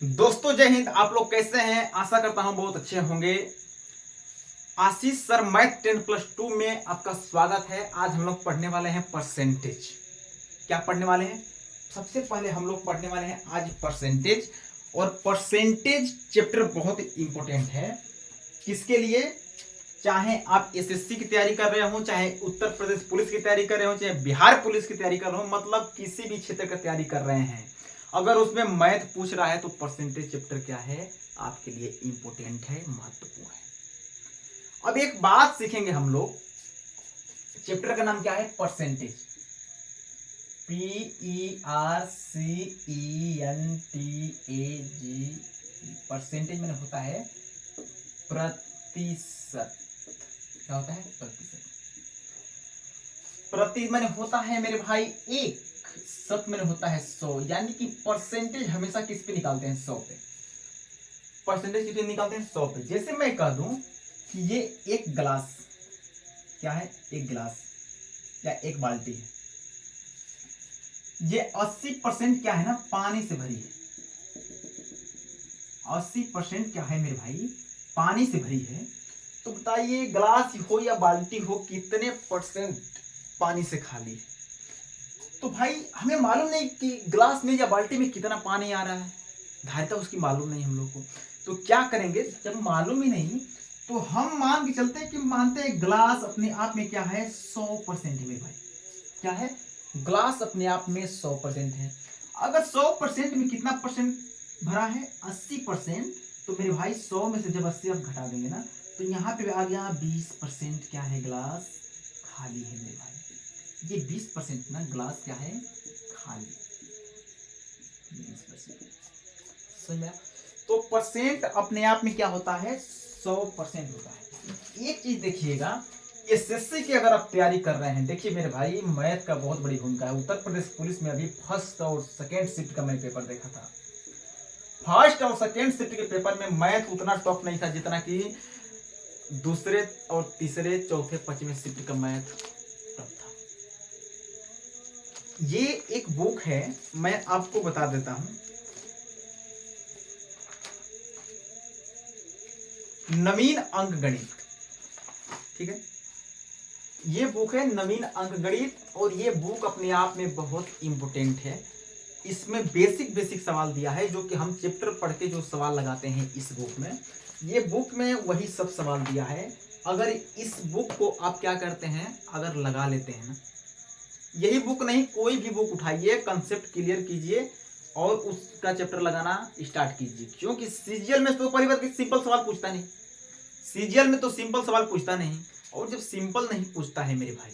दोस्तों जय हिंद। आप लोग कैसे हैं? आशा करता हूं बहुत अच्छे होंगे। आशीष सर मैथ 10+2 में आपका स्वागत है। आज हम लोग पढ़ने वाले हैं परसेंटेज। क्या पढ़ने वाले हैं? सबसे पहले हम लोग पढ़ने वाले हैं आज परसेंटेज। और परसेंटेज चैप्टर बहुत इंपॉर्टेंट है। किसके लिए? चाहे आप एसएससी की तैयारी कर रहे हो, चाहे उत्तर प्रदेश पुलिस की तैयारी कर रहे हो, चाहे बिहार पुलिस की तैयारी कर रहे हो, मतलब किसी भी क्षेत्र का तैयारी कर रहे हैं, अगर उसमें मैथ पूछ रहा है तो परसेंटेज चैप्टर क्या है, आपके लिए इंपॉर्टेंट है, महत्वपूर्ण है। अब एक बात सीखेंगे हम लोग। चैप्टर का नाम क्या है? परसेंटेज। PERCENTAG। परसेंटेज मैंने होता है प्रतिशत। क्या होता है? प्रतिशत। प्रति मैंने होता है मेरे भाई एक, शत मैंने होता है 100। यानी कि परसेंटेज हमेशा किस पे निकालते हैं? 100 पे। परसेंटेज कितने निकालते हैं? 100 पे। जैसे मैं कह दूं कि ये एक गिलास, क्या है? एक गिलास या एक बाल्टी है। ये 80% क्या है ना, पानी से भरी है। 80% क्या है मेरे भाई? पानी से भरी है। तो बताइए गिलास हो या बाल्टी हो, कितने परसेंट पानी से खाली है? तो भाई हमें मालूम नहीं कि गिलास में या बाल्टी में कितना पानी आ रहा है, धारिता उसकी मालूम नहीं हम लोग को। तो क्या करेंगे, जब मालूम ही नहीं तो हम मान के चलते हैं कि मानते हैं गिलास अपने आप में क्या है? 100% है मेरे भाई। क्या है? ग्लास अपने आप में 100% है। अगर 100% में कितना परसेंट भरा है? 80%। तो मेरे भाई 100 में से जब 80 आप घटा देंगे ना, तो यहाँ पे आ गया 20% क्या है? ग्लास खाली है मेरे भाई। ये 20% ना ग्लास क्या है? खाली। 20% समझ में? तो परसेंट अपने आप में क्या होता है? 100% होता है। एक चीज देखिएगा, एसएससी की अगर आप तैयारी कर रहे हैं, देखिए मेरे भाई मैथ का बहुत बड़ी भूमिका है। उत्तर प्रदेश पुलिस में अभी फर्स्ट और सेकेंड शिफ्ट का मैंने पेपर देखा था। फर्स्ट और सेकेंड शिफ्ट के पेपर में मैथ उतना टफ नहीं था जितना कि दूसरे और तीसरे चौथे पांचवें शिफ्ट का मैथ टफ था। ये एक बुक है, मैं आपको बता देता हूं। नवीन अंक गणित, ठीक है? ये बुक है नवीन अंक गणित, और ये बुक अपने आप में बहुत इंपॉर्टेंट है। इसमें बेसिक सवाल दिया है, जो कि हम चैप्टर पढ़ के जो सवाल लगाते हैं इस बुक में, ये बुक में वही सब सवाल दिया है। अगर इस बुक को आप क्या करते हैं, अगर लगा लेते हैं ना, यही बुक नहीं कोई भी बुक उठाइए, कंसेप्ट क्लियर कीजिए और उसका चैप्टर लगाना स्टार्ट कीजिए। क्योंकि सीजीएल में तो परिवर्त सिंपल सवाल पूछता नहीं, सीजीएल में तो सिंपल सवाल पूछता नहीं। और जब सिंपल नहीं पूछता है मेरे भाई,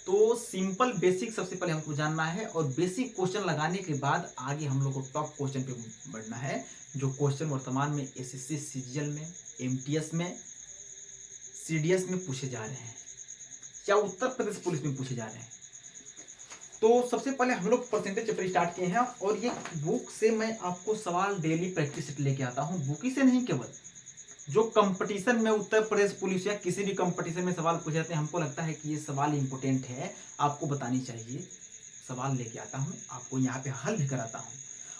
तो सिंपल बेसिक सबसे पहले हमको जानना है, और बेसिक क्वेश्चन लगाने के बाद आगे हम लोग को टॉप क्वेश्चन पे बढ़ना है, जो क्वेश्चन वर्तमान में एसएससी सीजीएल में, एमटीएस में, सीडीएस में पूछे जा रहे हैं, या उत्तर प्रदेश पुलिस में पूछे जा रहे हैं। तो सबसे पहले हम लोग परसेंटेज चैप्टर स्टार्ट किए हैं, और ये बुक से मैं आपको सवाल डेली प्रैक्टिस लेके आता हूँ। बुक ही से नहीं, केवल जो कंपटीशन में उत्तर प्रदेश पुलिस या किसी भी कंपटीशन में सवाल पूछे जाते हैं, हमको लगता है कि ये सवाल इंपॉर्टेंट है, आपको बतानी चाहिए, सवाल लेके आता हूँ, आपको यहाँ पे हल भी कराता हूँ।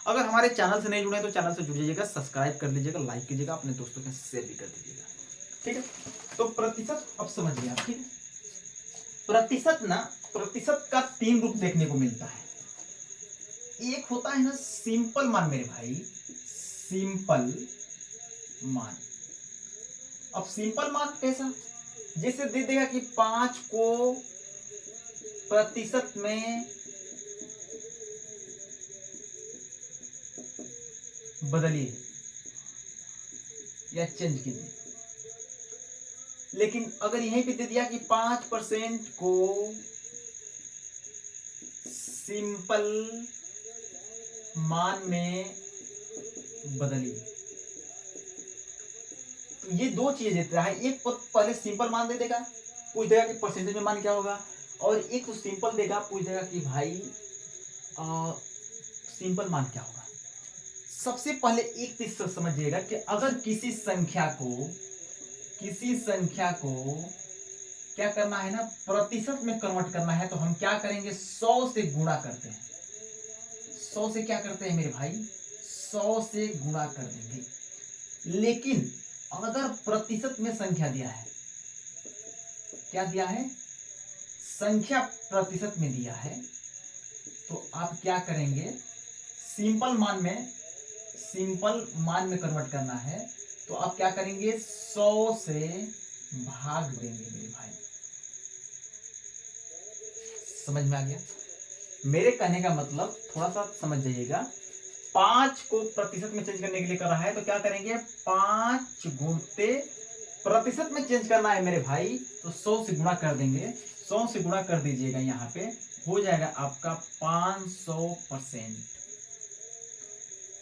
अगर हमारे चैनल से नहीं जुड़े तो चैनल से जुड़ जाइएगा, सब्सक्राइब कर लीजिएगा, लाइक कीजिएगा, अपने दोस्तों के शेयर भी कर दीजिएगा, ठीक है? तो प्रतिशत अब समझिए आप, ठीक है? प्रतिशत ना, प्रतिशत का 3 रूप देखने को मिलता है। एक होता है ना सिंपल मान मेरे भाई, सिंपल मान। अब सिंपल मान कैसा? जैसे दे देगा कि 5 को प्रतिशत में बदलिए या चेंज कीजिए। लेकिन अगर यहीं पे दे दिया कि 5% को सिंपल मान में बदलिए, तो ये दो चीजें देता है। एक पहले सिंपल मान दे देगा, पूछ देगा कि परसेंटेज में मान क्या होगा, और एक तो सिंपल देगा, पूछ देगा कि भाई सिंपल मान क्या होगा। सबसे पहले एक चीज समझिएगा कि अगर किसी संख्या को क्या करना है ना, प्रतिशत में कन्वर्ट करना है, तो हम क्या करेंगे? 100 से गुणा करते हैं। 100 से क्या करते हैं मेरे भाई? 100 से गुणा कर देंगे। लेकिन अगर प्रतिशत में संख्या दिया है, क्या दिया है, संख्या प्रतिशत में दिया है, तो आप क्या करेंगे, सिंपल मान में कन्वर्ट करना है, तो आप क्या करेंगे, 100 से भाग देंगे मेरे भाई। समझ में आ गया? मेरे कहने का मतलब थोड़ा सा समझ जाइएगा। 5 को प्रतिशत में चेंज करने के लिए कर रहा है, तो क्या करेंगे, 5 गुणते प्रतिशत में चेंज करना है मेरे भाई, तो 100 से गुणा कर देंगे। 100 से गुणा कर दीजिएगा, यहाँ पे हो जाएगा आपका 500%।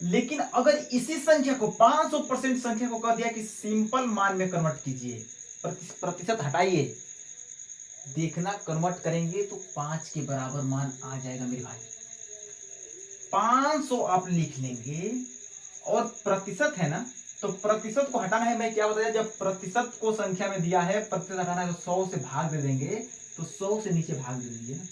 लेकिन अगर इसी संख्या को 500% संख्या को कह दिया कि सिंपल मान में कन्वर्ट कीजिए, प्रतिशत हटाइए, देखना कन्वर्ट करेंगे तो 5 के बराबर मान आ जाएगा मेरे भाई। 500 आप लिख लेंगे, और प्रतिशत है ना, तो प्रतिशत को हटाना है। मैं क्या बताया, जब प्रतिशत को संख्या में दिया है, प्रतिशत हटाना है तो 100 से भाग दे देंगे, तो 100 से नीचे भाग दे दीजिए ना।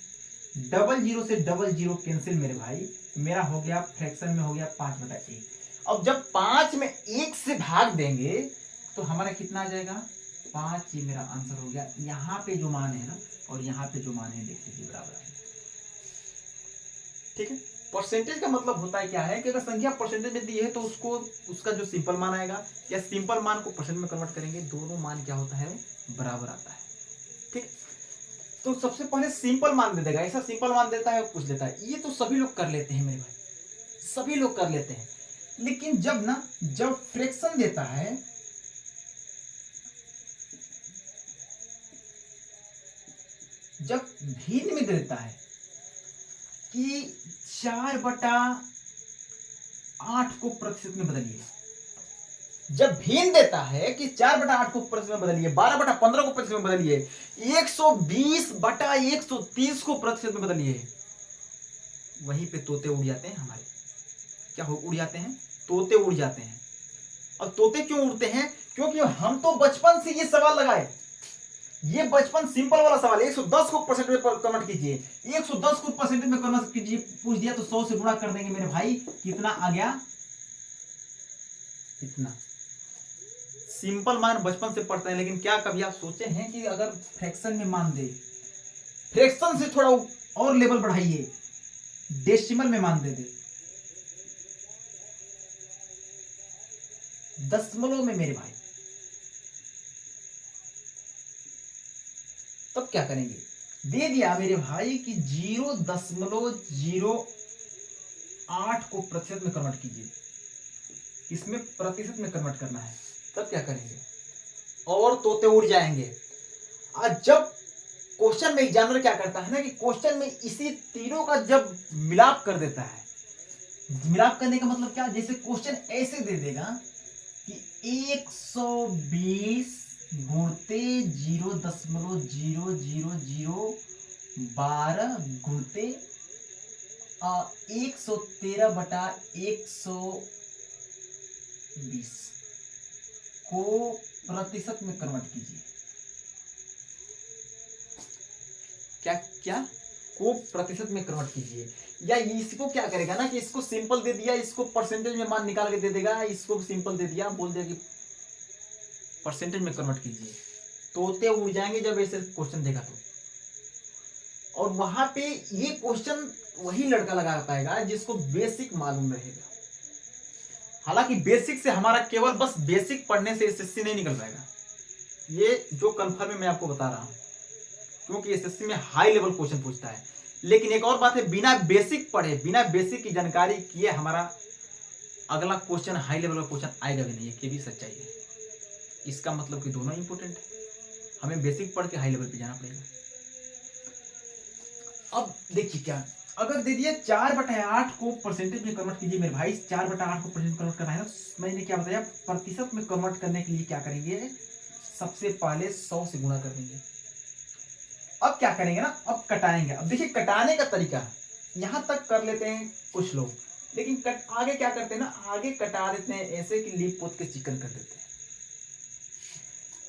00 से 00 कैंसिल मेरे भाई, मेरा हो गया फ्रैक्शन में हो गया 5/1। अब जब 5 में 1 से भाग देंगे तो हमारा कितना आ जाएगा, 5। ये मेरा आंसर हो गया। यहाँ पे जो मान है ना और यहाँ पे जो मान है देख लीजिए बराबर है। ठीक है, परसेंटेज का मतलब होता है क्या है कि अगर संख्या परसेंटेज में दी है तो उसका जो सिंपल मान आएगा या सिंपल मान को परसेंट में कन्वर्ट करेंगे, दोनों मान क्या होता है, बराबर आता है। ठीक, तो सबसे पहले सिंपल मान दे देगा, ऐसा सिंपल मान देता है, पूछ देता है, ये तो सभी लोग कर लेते हैं मेरे भाई, सभी लोग कर लेते हैं। लेकिन जब फ्रैक्शन देता है, जब भिन्न में देता है कि 4/8 को प्रतिशत में बदलिए, जब भिन्न देता है कि 4/8 को प्रतिशत में बदलिए, 12/15 को प्रतिशत में बदलिए, 120/130 को प्रतिशत में बदलिए, वहीं पे तोते उड़ जाते हैं हमारे। क्या उड़ जाते हैं, तोते उड़ जाते हैं। और तोते क्यों उड़ते हैं, क्योंकि हम तो बचपन से ये सवाल लगाए, ये बचपन सिंपल वाला सवाल है। 110 को परसेंट में कन्वर्ट कीजिए, 110 को परसेंटेज में कन्वर्ट कीजिए, पूछ दिया तो 100 से गुणा कर देंगे मेरे भाई, कितना आ गया, इतना। सिंपल मान बचपन से पढ़ते हैं, लेकिन क्या कभी आप सोचे हैं कि अगर फ्रैक्शन में मान दे, फ्रैक्शन से थोड़ा और लेवल बढ़ाइए, डेसिमल में मान दे, दशमलव में मेरे भाई, तब क्या करेंगे, दे दिया मेरे भाई कि 0.08 को प्रतिशत में कन्वर्ट कीजिए, इसमें प्रतिशत में कन्वर्ट करना है, तब क्या करेंगे, और तोते उड़ जाएंगे। आज जब क्वेश्चन में एग्जामिनर क्या करता है ना कि क्वेश्चन में इसी तीनों का जब मिलाप कर देता है, मिलाप करने का मतलब क्या, जैसे क्वेश्चन ऐसे दे देगा कि 120 गुणते 0.00012 गुणते 113/120 को प्रतिशत में कन्वर्ट कीजिए। क्या को प्रतिशत में कन्वर्ट कीजिए, या इसको क्या करेगा ना कि इसको सिंपल दे दिया, इसको परसेंटेज में मान निकाल के दे देगा, इसको सिंपल दे दिया, बोल दिया कि परसेंटेज में कन्वर्ट कीजिए, तोते उड़ जाएंगे जब ऐसे क्वेश्चन देगा तो। और वहां पे ये क्वेश्चन वही लड़का लगा पाएगा जिसको बेसिक मालूम रहेगा। हालांकि बेसिक से हमारा केवल बस बेसिक पढ़ने से एसएससी नहीं निकल पाएगा, ये जो कंफर्म है मैं आपको बता रहा हूं, क्योंकि एसएससी में हाई लेवल क्वेश्चन पूछता है। लेकिन एक और बात है, बिना बेसिक पढ़े, बिना बेसिक की जानकारी किए हमारा अगला क्वेश्चन हाई लेवल का क्वेश्चन आएगा भी नहीं, ये भी सच्चाई है। इसका मतलब कि दोनों इंपॉर्टेंट है, हमें बेसिक पढ़ के हाई लेवल पे जाना पड़ेगा। अब देखिए क्या, अगर दे दिया 4/8 को परसेंटेज में कन्वर्ट कीजिए मेरे भाई, 4/8 को परसेंटेज कन्वर्ट करना है, मैंने क्या बताया, प्रतिशत में कन्वर्ट करने के लिए क्या करेंगे, सबसे पहले 100 से गुणा कर देंगे। अब क्या करेंगे ना, अब कटाएंगे। अब देखिए कटाने का तरीका यहां तक कर लेते हैं कुछ लोग, लेकिन आगे क्या करते हैं ना, आगे कटा देते हैं ऐसे कि लीप पोत के चिकन कर देते हैं।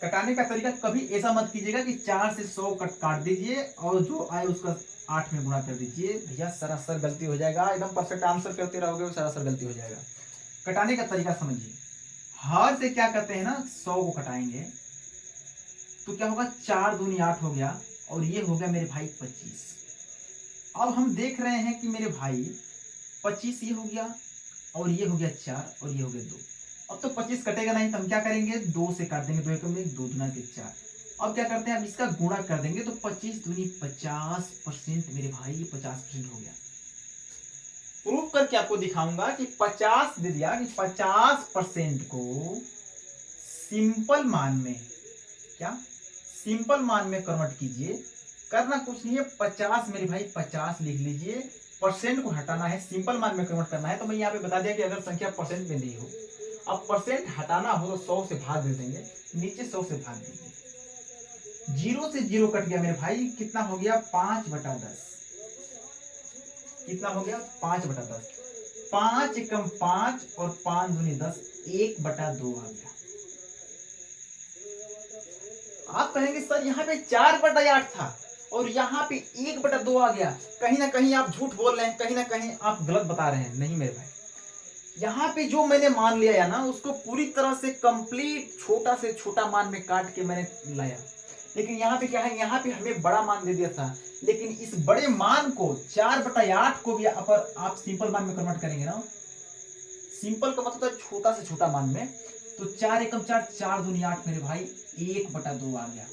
कटाने का तरीका कभी ऐसा मत कीजिएगा कि 4 से 100 काट दीजिए और जो आए उसका 8 में गुणा कर दीजिए, भैया सरासर गलती हो जाएगा। एकदम परफेक्ट आंसर करते रहोगे सरासर गलती हो जाएगा। कटाने का तरीका समझिए। हर से क्या करते हैं ना, 100 को कटाएंगे तो क्या होगा, 4 दूनी 8 हो गया, और ये हो गया मेरे भाई 25। अब हम देख रहे हैं कि मेरे भाई 25 ये हो गया, और ये हो गया 4, और ये हो गया 2। अब तो 25 कटेगा नहीं, तो हम क्या करेंगे, 2 से काट देंगे, 2 एकम में 2 दूना के 4। अब क्या करते हैं, अब इसका गुणा कर देंगे, तो 25 दूनी 50% मेरे भाई, 50% हो गया। प्रूफ करके आपको दिखाऊंगा कि 50 दे दिया, कि 50% को सिंपल मान में, क्या सिंपल मान में कन्वर्ट कीजिए। करना कुछ नहीं है, 50 मेरे भाई 50 लिख लीजिए, परसेंट को हटाना है, सिंपल मान में कन्वर्ट करना है। तो मैं यहाँ पे बता दिया कि अगर संख्या परसेंट में नहीं हो, अब परसेंट हटाना हो तो 100 से भाग दे देंगे, नीचे 100 से भाग दीजिए। 0 से 0 कट गया मेरे भाई, कितना हो गया, 5/10। कितना हो गया, 5/10। 5 एकम 5 और 5 दूनी 10, 1/2 आ गया। आप कहेंगे सर यहाँ पे 4/8 था और यहाँ पे 1/2 आ गया, कहीं ना कहीं आप झूठ बोल रहे हैं, कहीं ना कहीं आप गलत बता रहे हैं। नहीं मेरे भाई, यहाँ पे जो मैंने मान लिया है ना, उसको पूरी तरह से कंप्लीट छोटा से छोटा मान में काट के मैंने लाया। लेकिन यहाँ पे क्या है, यहाँ पे हमें बड़ा मान दे दिया था, लेकिन इस बड़े मान को 4/8 को भी अगर आप सिंपल मान में कन्वर्ट करेंगे ना, सिंपल का मतलब है छोटा से छोटा मान में, तो 4 एकम 4, 4 दूनी 8 मेरे भाई, 1/2 आ गया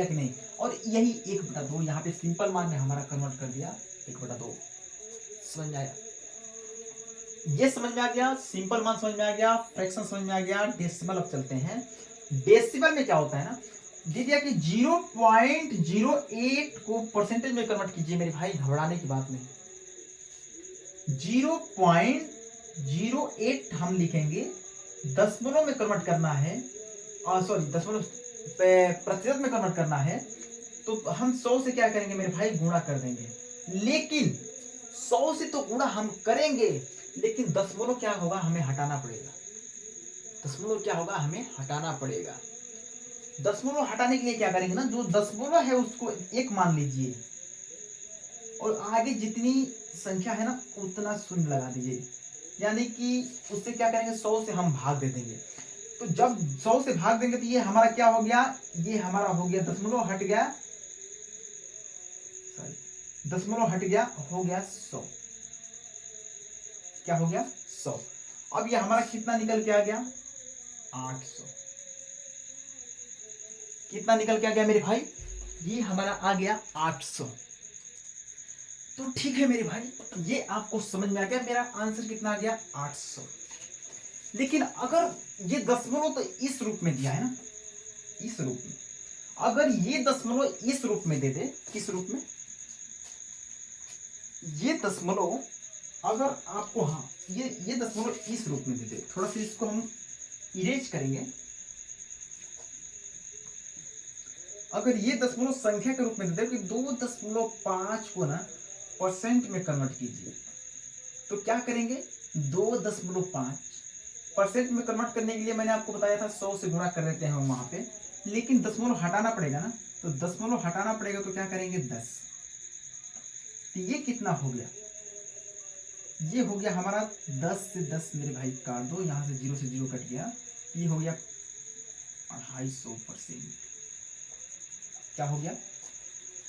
कि नहीं। और यही 1/2 यहाँ पे सिंपल मान में हमारा कन्वर्ट कर दिया, 1/2। समझ में आया, ये समझ में आ गया, सिंपल मान समझ में आ गया, फ्रैक्शन समझ में आ गया, डेसिमल। अब चलते हैं डेसिमल में। क्या होता है ना, दे दिया कि 0.08 को परसेंटेज में कन्वर्ट कीजिए मेरे भाई, घबराने की बात नहीं। 0.08 हम लिखेंगे, दशमलव में कन्वर्ट करना है, सॉरी दशमलव प्रतिशत में कन्वर्ट करना है, तो हम 100 से क्या करेंगे मेरे भाई, गुणा कर देंगे। लेकिन 100 से तो गुणा हम करेंगे, लेकिन दशमलव क्या होगा, हमें हटाना पड़ेगा। दशमलव क्या होगा, हमें हटाना पड़ेगा। दशमलव हटाने के लिए क्या करेंगे ना, जो दशमलव है उसको 1 मान लीजिए, और आगे जितनी संख्या है ना उतना शून्य लगा दीजिए। यानी कि उससे क्या करेंगे, 100 से हम भाग दे देंगे। तो जब 100 से भाग देंगे तो ये हमारा क्या हो गया, ये हमारा हो गया, दशमलव हट गया, सॉरी दशमलव हट गया, हो गया 100। क्या हो गया, 100। अब ये हमारा कितना निकल के आ गया, 800। कितना निकल के आ गया मेरे भाई, ये हमारा आ गया 800। तो ठीक है मेरे भाई, ये आपको समझ में आ गया, मेरा आंसर कितना आ गया, 800। लेकिन अगर ये दशमलव तो इस रूप में दिया है ना, इस रूप में, अगर ये दशमलव इस रूप में दे दे, किस रूप में, ये दशमलव अगर आपको, हाँ ये दशमलव इस रूप में दे दे, थोड़ा सा इसको हम इरेज करेंगे। अगर ये दशमलव संख्या के रूप में दे दे कि 2.5 को ना परसेंट में कन्वर्ट कीजिए, तो क्या करेंगे, 2.5 परसेंट में कन्वर्ट करने के लिए मैंने आपको बताया था 100 से गुणा कर देते हैं हम वहां पे, लेकिन दशमलव हटाना पड़ेगा ना, तो दशमलव हटाना पड़ेगा, तो क्या करेंगे, 10। तो ये कितना हो गया, ये हो गया हमारा 10 से 10 मेरे भाई काट दो, यहां से 0 से 0 कट गया, ये हो गया 250%। क्या हो गया,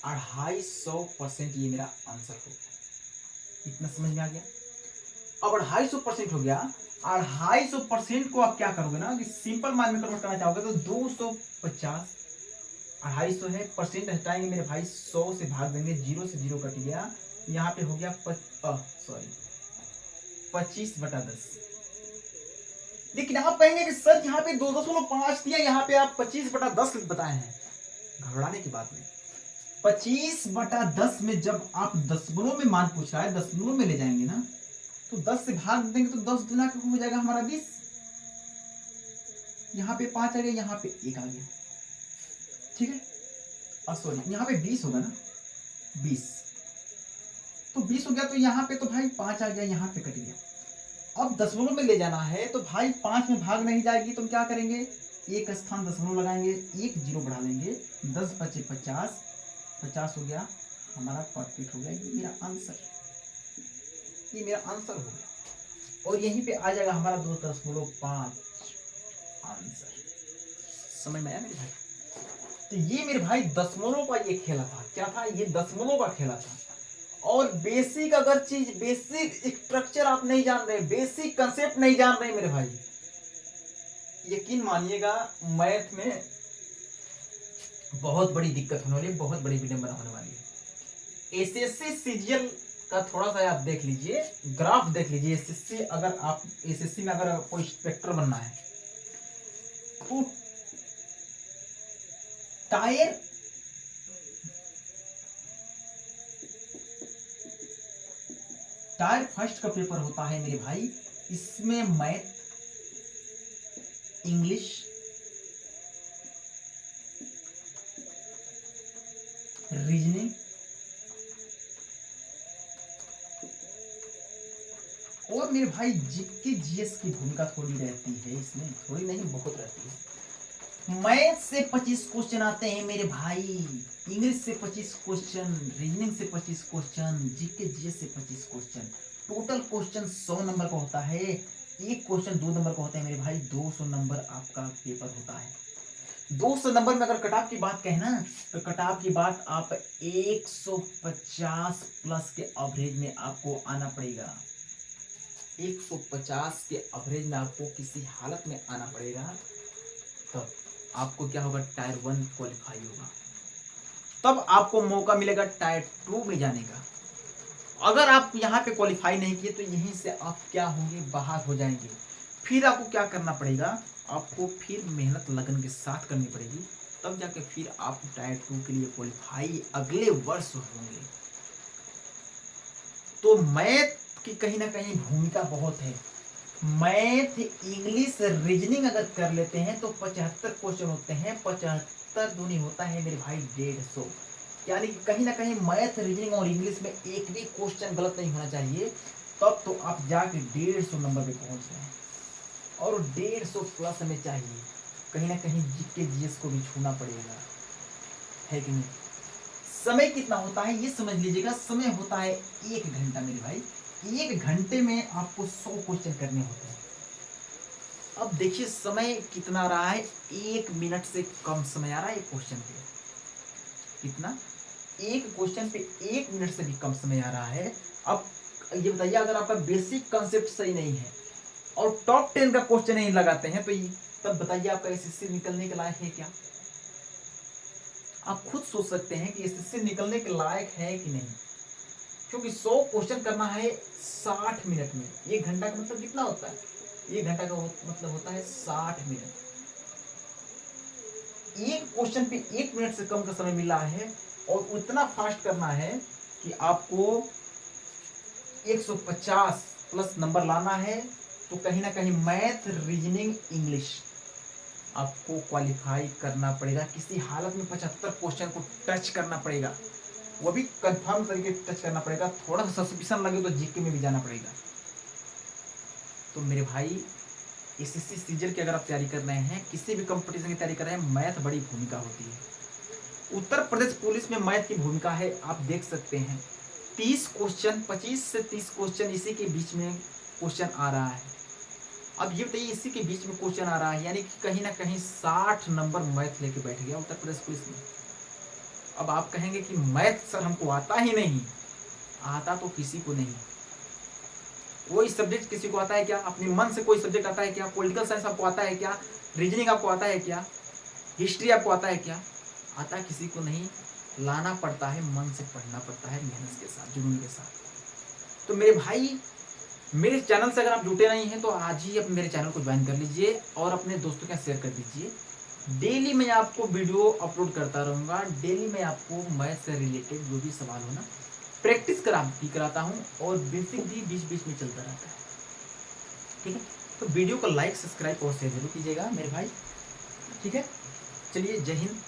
250%, ये मेरा आंसर हो गया। इतना समझ में आ गया। अब 250% हो गया, 250% को आप क्या करोगे ना, कि सिंपल मान में कन्वर्ट करना चाहोगे तो 250, 250 है, परसेंट हटाएंगे मेरे भाई, 100 से भाग देंगे, 0 से 0 कट गया, यहाँ पे हो गया 25/10। लेकिन आप कहेंगे कि सर यहाँ पे 2.5 दिया, यहाँ पे आप 25/10 बताए हैं। घबराने की बात नहीं, 25/10 में जब आप दशमलव में मान पूछ रहा है, दशमलव में ले जाएंगे ना, तो 10 से भाग देंगे तो 10 गुना हो जाएगा हमारा 20। यहाँ पे 5 आ गया, यहाँ पे 1 आ गया, ठीक है, सॉरी यहाँ पे 20 होगा ना, 20, तो 20 हो गया, तो यहाँ पे तो भाई 5 आ गया, यहाँ पे कट गया। अब दशमलव में ले जाना है तो भाई 5 में भाग नहीं जाएगी, तो हम क्या करेंगे, एक स्थान दशमलव लगाएंगे, एक 0 बढ़ा लेंगे, 10 बचे 50, 50 हो गया हमारा, परफेक्ट हो गया, ये मेरा आंसर, ये मेरा आंसर हो गया। और यहीं पे आ जाएगा हमारा 2.5 आंसर। समझ में आया मेरे भाई? तो ये मेरे भाई दशमलव का ये खेला था। क्या था ये? दशमलव का खेला था। और बेसिक अगर चीज, बेसिक स्ट्रक्चर आप नहीं जान रहे, बेसिक कंसेप्ट नहीं जान रहे मेरे भाई, यकीन मानिएगा मैथ में बहुत बड़ी दिक्कत होने वाली है, बहुत बड़ी विडंबना होने वाली है। एसएससी सीजीएल का थोड़ा सा आप देख लीजिए, ग्राफ देख लीजिए। एसएससी अगर आप एसएससी में अगर आपको इंस्पेक्टर बनना है तो टायर फर्स्ट का पेपर होता है मेरे भाई। इसमें मैथ, इंग्लिश, रीजनिंग और मेरे भाई जीके जीएस की भूमिका थोड़ी रहती है इसमें, थोड़ी नहीं बहुत रहती है। मैथ से 25 क्वेश्चन आते हैं मेरे भाई, इंग्लिश से 25 क्वेश्चन, रीजनिंग से 25 क्वेश्चन, जीके जीएस से 25 क्वेश्चन। टोटल क्वेश्चन 100 नंबर का होता है। एक क्वेश्चन 2 नंबर का होता है मेरे भाई। 200 नंबर आपका पेपर होता है। 200 नंबर में अगर कटऑफ की बात कहें ना, तो कटऑफ की बात आप 150 प्लस के एवरेज में आपको आना पड़ेगा। 150 के एवरेज में आपको किसी हालत में आना पड़ेगा, तब आपको क्या होगा, टायर 1 क्वालिफाई होगा, तब आपको मौका मिलेगा टायर 2 में जाने का। अगर आप यहाँ पे क्वालिफाई नहीं किए तो यहीं से आप क्या होंगे, बाहर हो जाएंगे। फिर आपको क्या करना पड़ेगा, आपको फिर मेहनत लगन के साथ करनी पड़ेगी, तब जाके फिर आप टायर 2 के लिए क्वालिफाई अगले वर्ष होंगे। तो मैथ की कहीं ना कहीं भूमिका बहुत है। मैथ, इंग्लिश, रीजनिंग अगर कर लेते हैं तो 75 क्वेश्चन होते हैं। 75 दूनी होता है मेरे भाई 150, यानी कि कहीं ना कहीं मैथ, रीजनिंग और इंग्लिश में एक भी क्वेश्चन गलत नहीं होना चाहिए, तब तो आप जाके 150 नंबर पे पहुंच रहे हैं। और 150 प्लस हमें चाहिए, कहीं ना कहीं जीके जीएस को भी छूना पड़ेगा, है कि नहीं? समय कितना होता है ये समझ लीजिएगा। समय होता है 1 घंटा मेरे भाई। 1 घंटे में आपको 100 क्वेश्चन करने होते हैं। अब देखिए समय कितना आ रहा है, 1 मिनट से कम समय आ रहा है एक क्वेश्चन पे। कितना? एक क्वेश्चन पे 1 मिनट से भी कम समय आ रहा है। अब ये बताइए, अगर आपका बेसिक कंसेप्ट सही नहीं है और टॉप 10 का क्वेश्चन नहीं लगाते हैं, तो तब बताइए आपका एसएससी निकलने के लायक है क्या? आप खुद सोच सकते हैं कि एसएससी निकलने के लायक है कि नहीं, क्योंकि 100 क्वेश्चन करना है 60 मिनट में। 1 घंटा का मतलब कितना होता है? 1 घंटा का मतलब होता है 60 मिनट। एक क्वेश्चन पे 1 मिनट से कम का समय मिला है और उतना फास्ट करना है कि आपको 150 प्लस नंबर लाना है, तो कहीं ना कहीं मैथ, रीजनिंग, इंग्लिश आपको क्वालिफाई करना पड़ेगा। किसी हालत में 75 क्वेश्चन को टच करना पड़ेगा, वो भी कंफर्म तरीके से टच करना पड़ेगा। थोड़ा सा सस्पिशन लगे तो जीके में भी जाना पड़ेगा। तो मेरे भाई एसएससी सीजीएल की अगर आप तैयारी कर रहे हैं, किसी भी कंपटीशन की तैयारी कर रहे हैं, मैथ बड़ी भूमिका होती है। उत्तर प्रदेश पुलिस में मैथ की भूमिका है, आप देख सकते हैं 30 क्वेश्चन, 25 से 30 क्वेश्चन इसी के बीच में क्वेश्चन आ रहा है। अब ये बताइए, इसी के बीच में क्वेश्चन आ रहा है, यानी कि कहीं ना कहीं 60 नंबर मैथ लेके बैठ गया उत्तर प्रदेश पुलिस में। अब आप कहेंगे कि मैथ सर हमको आता ही नहीं। आता तो किसी को नहीं। कोई सब्जेक्ट किसी को आता है क्या? अपने मन से कोई सब्जेक्ट आता है क्या? पॉलिटिकल साइंस आपको आता है क्या? रीजनिंग आपको आता है क्या? हिस्ट्री आपको आता है क्या? आता किसी को नहीं। लाना पड़ता है, मन से पढ़ना पड़ता है, मेहनत के साथ, जुनून के साथ। तो मेरे भाई, मेरे चैनल से अगर आप जुटे नहीं हैं तो आज ही अपने मेरे चैनल को ज्वाइन कर लीजिए और अपने दोस्तों के साथ शेयर कर दीजिए। डेली मैं आपको वीडियो अपलोड करता रहूँगा। डेली मैं आपको मैथ से रिलेटेड जो भी सवाल हो ना, प्रैक्टिस कराता हूँ और बेसिक भी बीच बीच में चलता रहता है। ठीक है, तो वीडियो को लाइक, सब्सक्राइब और शेयर जरूर कीजिएगा मेरे भाई। ठीक है, चलिए, जय हिंद।